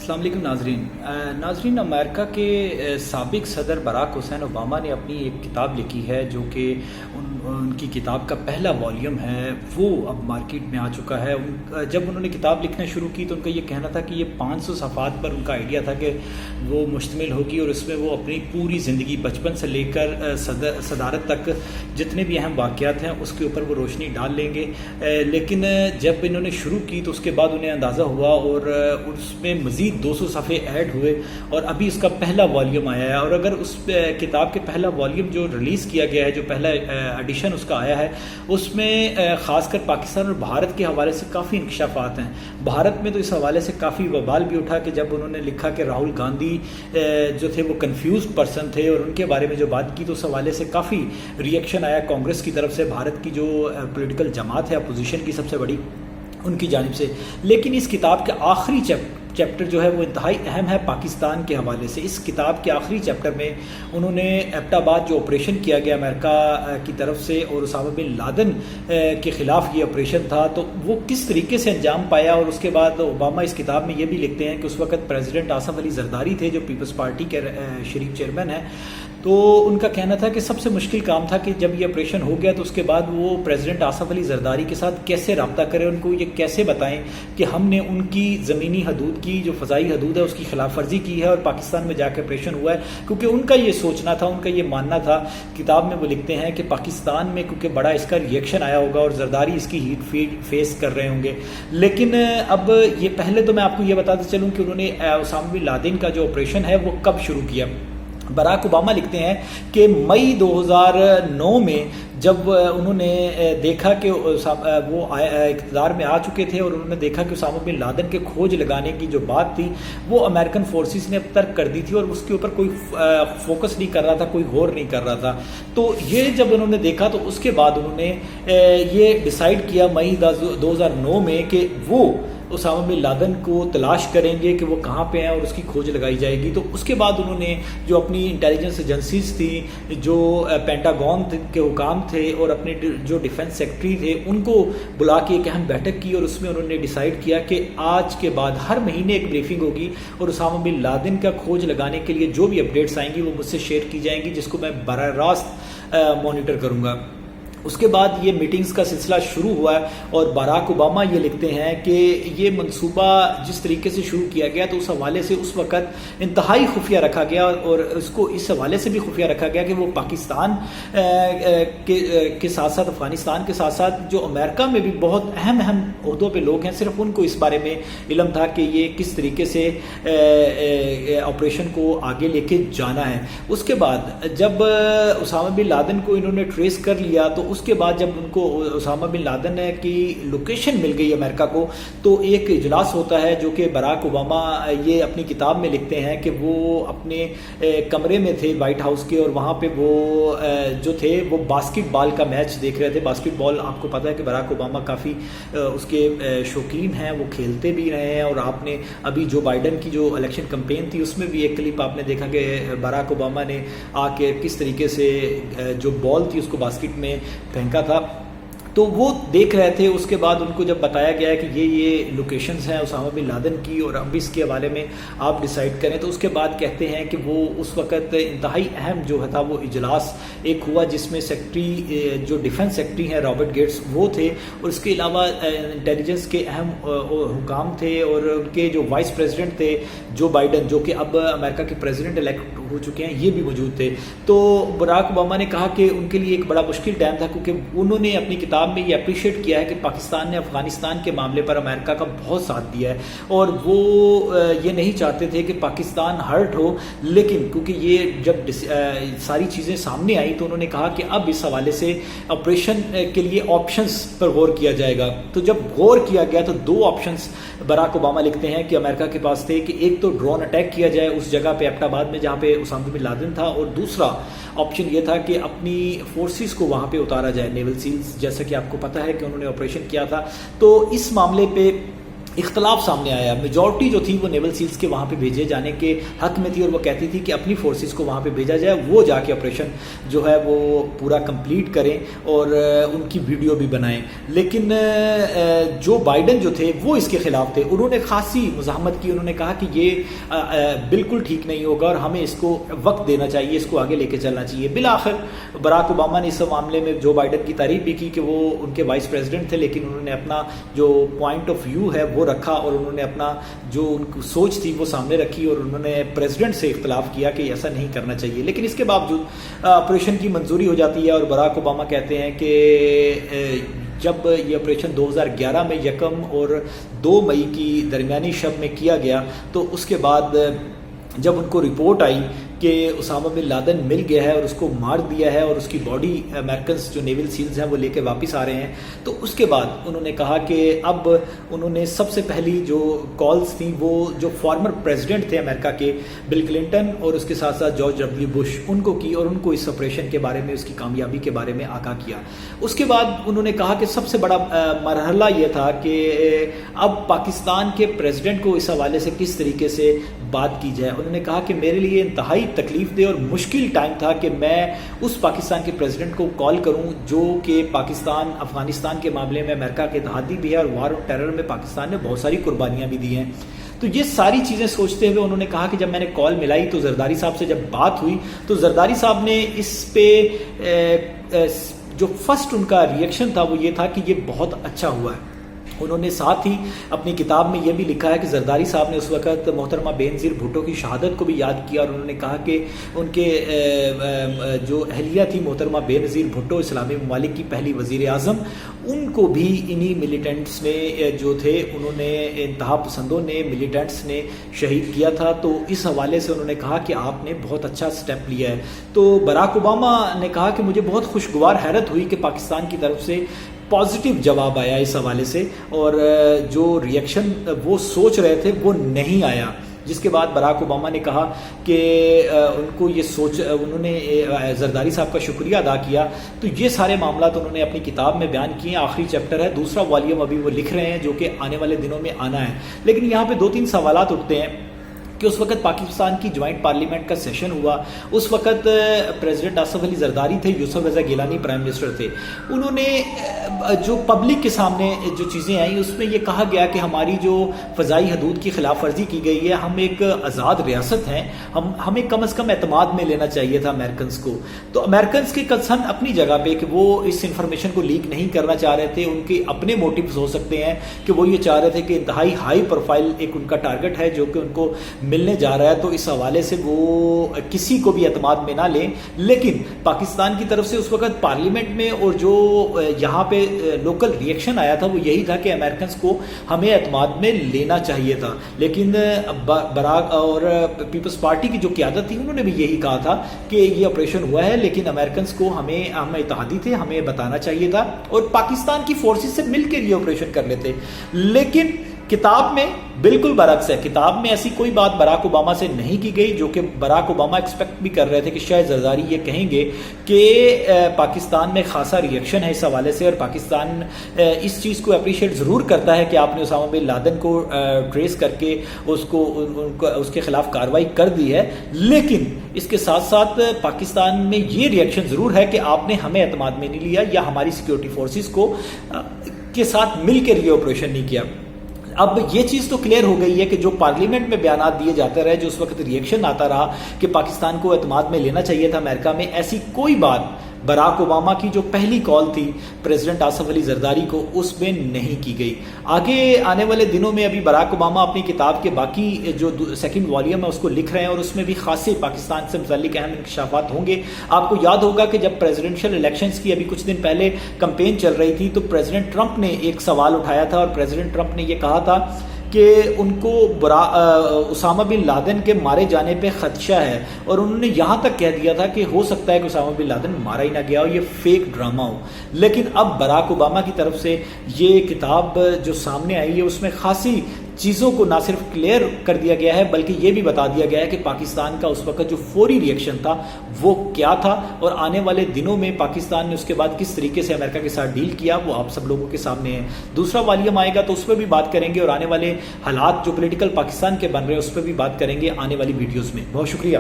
السلام علیکم ناظرین امریکہ کے سابق صدر براک حسین اوباما نے اپنی ایک کتاب لکھی ہے جو کہ ان کی کتاب کا پہلا والیوم ہے، وہ اب مارکیٹ میں آ چکا ہے۔ جب انہوں نے کتاب لکھنا شروع کی تو ان کا یہ کہنا تھا کہ یہ 500 صفحات پر ان کا آئیڈیا تھا کہ وہ مشتمل ہوگی، اور اس میں وہ اپنی پوری زندگی بچپن سے لے کر صدارت تک جتنے بھی اہم واقعات ہیں اس کے اوپر وہ روشنی ڈال لیں گے۔ لیکن جب انہوں نے شروع کی تو اس کے بعد انہیں اندازہ ہوا اور اس میں مزید 200 صفحے ایڈ ہوئے، اور ابھی اس کا پہلا والیوم آیا ہے۔ اور اگر اس کتاب کے پہلا والیوم جو ریلیز کیا گیا ہے، جو پہلا ایڈیشن اس کا آیا ہے، اس میں خاص کر پاکستان اور بھارت کے حوالے سے کافی انکشافات ہیں۔ بھارت میں تو اس حوالے سے کافی وبال بھی اٹھا کہ جب انہوں نے لکھا کہ راہل گاندھی جو تھے وہ کنفیوزڈ پرسن تھے، اور ان کے بارے میں جو بات کی تو اس حوالے سے کافی ریئیکشن آیا کانگریس کی طرف سے، بھارت کی جو پولیٹیکل جماعت ہے اپوزیشن کی سب سے بڑی، ان کی جانب سے۔ لیکن اس کتاب کے آخری چیپٹر جو ہے وہ انتہائی اہم ہے پاکستان کے حوالے سے۔ اس کتاب کے آخری چیپٹر میں انہوں نے ایبٹ آباد جو آپریشن کیا گیا امریکہ کی طرف سے اور اسامہ بن لادن کے خلاف یہ آپریشن تھا، تو وہ کس طریقے سے انجام پایا۔ اور اس کے بعد اوباما اس کتاب میں یہ بھی لکھتے ہیں کہ اس وقت پریزیڈنٹ آصف علی زرداری تھے جو پیپلز پارٹی کے شریف چیئرمین ہیں، تو ان کا کہنا تھا کہ سب سے مشکل کام تھا کہ جب یہ آپریشن ہو گیا تو اس کے بعد وہ پریزیڈنٹ آصف علی زرداری کے ساتھ کیسے رابطہ کریں، ان کو یہ کیسے بتائیں کہ ہم نے ان کی زمینی حدود کی جو فضائی حدود ہے اس کی خلاف ورزی کی ہے اور پاکستان میں جا کے آپریشن ہوا ہے، کیونکہ ان کا یہ سوچنا تھا، ان کا یہ ماننا تھا۔ کتاب میں وہ لکھتے ہیں کہ پاکستان میں کیونکہ بڑا اس کا ریئیکشن آیا ہوگا اور زرداری اس کی ہیٹ فیس کر رہے ہوں گے۔ لیکن اب یہ پہلے تو میں آپ کو یہ بتاتے چلوں کہ انہوں نے اسامہ بن لادن کا جو آپریشن ہے وہ کب شروع کیا۔ براک اوباما لکھتے ہیں کہ مئی 2009 میں جب انہوں نے دیکھا کہ وہ اقتدار میں آ چکے تھے اور انہوں نے دیکھا کہ اسامہ بن لادن کے کھوج لگانے کی جو بات تھی وہ امریکن فورسز نے ترک کر دی تھی اور اس کے اوپر کوئی فوکس نہیں کر رہا تھا، کوئی غور نہیں کر رہا تھا۔ تو یہ جب انہوں نے دیکھا تو اس کے بعد انہوں نے یہ ڈیسائیڈ کیا مئی 2009 میں کہ وہ اسامہ بن لادن کو تلاش کریں گے کہ وہ کہاں پہ ہیں اور اس کی کھوج لگائی جائے گی۔ تو اس کے بعد انہوں نے جو اپنی انٹیلیجنس ایجنسیز تھیں، جو پینٹاگون کے حکام تھے اور اپنے جو ڈیفنس سیکرٹری تھے، ان کو بلا کے ایک اہم بیٹھک کی اور اس میں انہوں نے ڈیسائیڈ کیا کہ آج کے بعد ہر مہینے ایک بریفنگ ہوگی اور اسامہ بن لادن کا کھوج لگانے کے لیے جو بھی اپڈیٹس آئیں گی وہ مجھ سے شیئر کی جائیں گی، جس کو میں براہ راست مانیٹر کروں گا۔ اس کے بعد یہ میٹنگز کا سلسلہ شروع ہوا ہے اور براک اوباما یہ لکھتے ہیں کہ یہ منصوبہ جس طریقے سے شروع کیا گیا تو اس حوالے سے اس وقت انتہائی خفیہ رکھا گیا، اور اس کو اس حوالے سے بھی خفیہ رکھا گیا کہ وہ پاکستان کے ساتھ ساتھ افغانستان کے ساتھ ساتھ جو امریکہ میں بھی بہت اہم عہدوں پہ لوگ ہیں، صرف ان کو اس بارے میں علم تھا کہ یہ کس طریقے سے آپریشن کو آگے لے کے جانا ہے۔ اس کے بعد جب اسامہ بن لادن کو انہوں نے ٹریس کر لیا تو اس کے بعد جب ان کو اسامہ بن لادن کی لوکیشن مل گئی امریکہ کو، تو ایک اجلاس ہوتا ہے جو کہ براک اوباما یہ اپنی کتاب میں لکھتے ہیں کہ وہ اپنے کمرے میں تھے وائٹ ہاؤس کے، اور وہاں پہ وہ جو تھے وہ باسکٹ بال کا میچ دیکھ رہے تھے۔ باسکٹ بال آپ کو پتہ ہے کہ براک اوباما کافی اس کے شوقین ہیں، وہ کھیلتے بھی رہے ہیں، اور آپ نے ابھی جو بائیڈن کی جو الیکشن کمپین تھی اس میں بھی ایک کلپ آپ نے دیکھا کہ براک اوباما نے آ کے کس طریقے سے جو بال تھی اس کو باسکٹ میں پھینکا تھا، تو وہ دیکھ رہے تھے۔ اس کے بعد ان کو جب بتایا گیا ہے کہ یہ لوکیشنز ہیں اسامہ بن لادن کی اور اب اس کے حوالے میں آپ ڈیسائیڈ کریں، تو اس کے بعد کہتے ہیں کہ وہ اس وقت انتہائی اہم جو تھا وہ اجلاس ایک ہوا جس میں سیکرٹری جو ڈیفنس سیکرٹری ہیں رابرٹ گیٹس وہ تھے، اور اس کے علاوہ انٹیلیجنس کے اہم حکام تھے، اور ان کے جو وائس پریزیڈنٹ تھے جو بائیڈن، جو کہ اب امریکہ کے پریزیڈنٹ الیکٹ ہو چکے ہیں، یہ بھی موجود تھے۔ تو براک اوباما نے کہا کہ ان کے لیے ایک بڑا مشکل ٹائم تھا، کیونکہ انہوں نے اپنی کتاب میں یہ اپریشیٹ کیا ہے کہ پاکستان نے افغانستان کے معاملے پر امریکہ کا بہت ساتھ دیا ہے، اور وہ یہ نہیں چاہتے تھے کہ پاکستان ہرٹ ہو، لیکن کیونکہ یہ جب ساری چیزیں سامنے آئی تو انہوں نے کہا کہ اب اس حوالے سے آپریشن کے لیے آپشنز پر غور کیا جائے گا۔ تو جب غور کیا گیا تو دو آپشنز براک اوباما لکھتے ہیں کہ امریکہ کے پاس تھے، کہ ایک تو ڈرون اٹیک کیا جائے اس جگہ پہ ایبٹ آباد میں جہاں پہ اسامہ بن لادن تھا، اور دوسرا آپشن یہ تھا کہ اپنی فورسز کو وہاں پہ اتارا جائے، نیول سیلز، جیسا کہ آپ کو پتہ ہے کہ انہوں نے آپریشن کیا تھا۔ تو اس معاملے پہ اختلاف سامنے آیا. میجورٹی جو تھی وہ نیول سیلز کے وہاں پہ بھیجے جانے کے حق میں تھی اور وہ کہتی تھی کہ اپنی فورسز کو وہاں پہ بھیجا جائے, وہ جا کے آپریشن جو ہے وہ پورا کمپلیٹ کریں اور ان کی ویڈیو بھی بنائیں. لیکن جو بائیڈن جو تھے وہ اس کے خلاف تھے, انہوں نے خاصی مزاحمت کی, انہوں نے کہا کہ یہ بالکل ٹھیک نہیں ہوگا اور ہمیں اس کو وقت دینا چاہیے, اس کو آگے لے کے چلنا چاہیے. بالآخر براک اوباما نے اس معاملے میں جو بائیڈن کی تعریف بھی کی کہ وہ ان کے وائس پریزیڈنٹ تھے, لیکن انہوں نے اپنا جو پوائنٹ آف ویو ہے وہ رکھا اور انہوں نے اپنا جو ان کی سوچ تھی وہ سامنے رکھی اور انہوں نے پریزیڈنٹ سے اختلاف کیا کہ ایسا نہیں کرنا چاہیے. لیکن اس کے باوجود آپریشن کی منظوری ہو جاتی ہے اور براک اوباما کہتے ہیں کہ جب یہ آپریشن 2011 میں 1 اور 2 مئی کی درمیانی شب میں کیا گیا تو اس کے بعد جب ان کو رپورٹ آئی کہ اسامہ بن لادن مل گیا ہے اور اس کو مار دیا ہے اور اس کی باڈی امریکنز جو نیول سیلز ہیں وہ لے کے واپس آ رہے ہیں, تو اس کے بعد انہوں نے کہا کہ اب انہوں نے سب سے پہلی جو کالز تھیں وہ جو فارمر پریزیڈنٹ تھے امریکہ کے بل کلنٹن اور اس کے ساتھ ساتھ جارج ڈبلیو بش ان کو کی اور ان کو اس آپریشن کے بارے میں اس کی کامیابی کے بارے میں آگاہ کیا. اس کے بعد انہوں نے کہا کہ سب سے بڑا مرحلہ یہ تھا کہ اب پاکستان کے پریزیڈنٹ کو اس حوالے سے کس طریقے سے بات کی جائے. انہوں نے کہا کہ میرے لیے انتہائی تکلیف دہ اور مشکل ٹائم تھا کہ میں اس پاکستان کے پریزیڈنٹ کو کال کروں جو کہ پاکستان افغانستان کے معاملے میں امریکہ کے اتحادی بھی ہے اور وار آن ٹیرر میں پاکستان نے بہت ساری قربانیاں بھی دی ہیں. تو یہ ساری چیزیں سوچتے ہوئے انہوں نے کہا کہ جب میں نے کال ملائی تو زرداری صاحب سے جب بات ہوئی تو زرداری صاحب نے اس پہ جو فرسٹ ان کا ریئیکشن تھا وہ یہ تھا کہ یہ بہت اچھا ہوا ہے. انہوں نے ساتھ ہی اپنی کتاب میں یہ بھی لکھا ہے کہ زرداری صاحب نے اس وقت محترمہ بے نظیر بھٹو کی شہادت کو بھی یاد کیا اور انہوں نے کہا کہ ان کے جو اہلیہ تھی محترمہ بے نظیر بھٹو اسلامی ممالک کی پہلی وزیر اعظم, ان کو بھی انہی ملیٹنٹس نے جو تھے انہوں نے انتہا پسندوں نے ملیٹنٹس نے شہید کیا تھا. تو اس حوالے سے انہوں نے کہا کہ آپ نے بہت اچھا سٹیپ لیا ہے. تو براک اوباما نے کہا کہ مجھے بہت خوشگوار حیرت ہوئی کہ پاکستان کی طرف سے پازیٹیو جواب آیا اس حوالے سے اور جو ریئیکشن وہ سوچ رہے تھے وہ نہیں آیا. جس کے بعد براک اوباما نے کہا کہ ان کو یہ سوچ, انہوں نے زرداری صاحب کا شکریہ ادا کیا. تو یہ سارے معاملات انہوں نے اپنی کتاب میں بیان کیے ہیں. آخری چیپٹر ہے, دوسرا والیوم ابھی وہ لکھ رہے ہیں جو کہ آنے والے دنوں میں آنا ہے. لیکن یہاں پہ 2-3 سوالات اٹھتے ہیں کہ اس وقت پاکستان کی جوائنٹ پارلیمنٹ کا سیشن ہوا, اس وقت پریزیڈنٹ آصف علی زرداری تھے, یوسف رضا گیلانی پرائم منسٹر تھے. انہوں نے جو پبلک کے سامنے جو چیزیں آئیں اس میں یہ کہا گیا کہ ہماری جو فضائی حدود کی خلاف ورزی کی گئی ہے, ہم ایک آزاد ریاست ہیں, ہمیں کم از کم اعتماد میں لینا چاہیے تھا امریکنز کو. تو امریکنز کے کنسرن اپنی جگہ پہ کہ وہ اس انفارمیشن کو لیک نہیں کرنا چاہ رہے تھے, ان کے اپنے موٹیوز ہو سکتے ہیں کہ وہ یہ چاہ رہے تھے کہ انتہائی ہائی پروفائل ایک ان کا ٹارگٹ ہے جو کہ ان کو ملنے جا رہا ہے, تو اس حوالے سے وہ کسی کو بھی اعتماد میں نہ لیں. لیکن پاکستان کی طرف سے اس وقت پارلیمنٹ میں اور جو یہاں پہ لوکل ریئیکشن آیا تھا وہ یہی تھا کہ امریکنز کو ہمیں اعتماد میں لینا چاہیے تھا. لیکن براک اور پیپلز پارٹی کی جو قیادت تھی انہوں نے بھی یہی کہا تھا کہ یہ آپریشن ہوا ہے لیکن امریکنز کو ہم اتحادی تھے, ہمیں بتانا چاہیے تھا اور پاکستان کی فورسز سے مل کے یہ آپریشن کر لیتے. لیکن کتاب میں بالکل برعکس ہے. کتاب میں ایسی کوئی بات براک اوباما سے نہیں کی گئی جو کہ براک اوباما ایکسپیکٹ بھی کر رہے تھے کہ شاید زرداری یہ کہیں گے کہ پاکستان میں خاصا ریئیکشن ہے اس حوالے سے اور پاکستان اس چیز کو اپریشیٹ ضرور کرتا ہے کہ آپ نے اسامہ بن لادن کو ٹریس کر کے اس کے خلاف کارروائی کر دی ہے. لیکن اس کے ساتھ ساتھ پاکستان میں یہ ریئیکشن ضرور ہے کہ آپ نے ہمیں اعتماد میں نہیں لیا یا ہماری سیکیورٹی فورسز کو کے ساتھ مل کے یہ آپریشن نہیں کیا. اب یہ چیز تو کلیئر ہو گئی ہے کہ جو پارلیمنٹ میں بیانات دیے جاتے رہے, جو اس وقت ریئیکشن آتا رہا کہ پاکستان کو اعتماد میں لینا چاہیے تھا امریکہ میں, ایسی کوئی بات براک اوباما کی جو پہلی کال تھی پریزیڈنٹ آصف علی زرداری کو اس میں نہیں کی گئی. آگے آنے والے دنوں میں ابھی براک اوباما اپنی کتاب کے باقی جو سیکنڈ والیوم ہے اس کو لکھ رہے ہیں اور اس میں بھی خاصے پاکستان سے متعلق اہم انکشافات ہوں گے. آپ کو یاد ہوگا کہ جب پریزیڈنشل الیکشنز کی ابھی کچھ دن پہلے کمپین چل رہی تھی تو پریزیڈنٹ ٹرمپ نے ایک سوال اٹھایا تھا اور پریزیڈنٹ ٹرمپ نے یہ کہا تھا کہ ان کو اسامہ بن لادن کے مارے جانے پہ خدشہ ہے اور انہوں نے یہاں تک کہہ دیا تھا کہ ہو سکتا ہے کہ اسامہ بن لادن مارا ہی نہ گیا ہو, یہ فیک ڈرامہ ہو. لیکن اب براک اوباما کی طرف سے یہ کتاب جو سامنے آئی ہے اس میں خاصی چیزوں کو نہ صرف کلیئر کر دیا گیا ہے بلکہ یہ بھی بتا دیا گیا ہے کہ پاکستان کا اس وقت جو فوری ری ایکشن تھا وہ کیا تھا، اور آنے والے دنوں میں پاکستان نے اس کے بعد کس طریقے سے امریکہ کے ساتھ ڈیل کیا وہ آپ سب لوگوں کے سامنے ہے۔ دوسرا والیوم آئے گا تو اس پہ بھی بات کریں گے، اور آنے والے حالات جو پولیٹیکل پاکستان کے بن رہے ہیں اس پہ بھی بات کریں گے آنے والی ویڈیوز میں۔ بہت شکریہ۔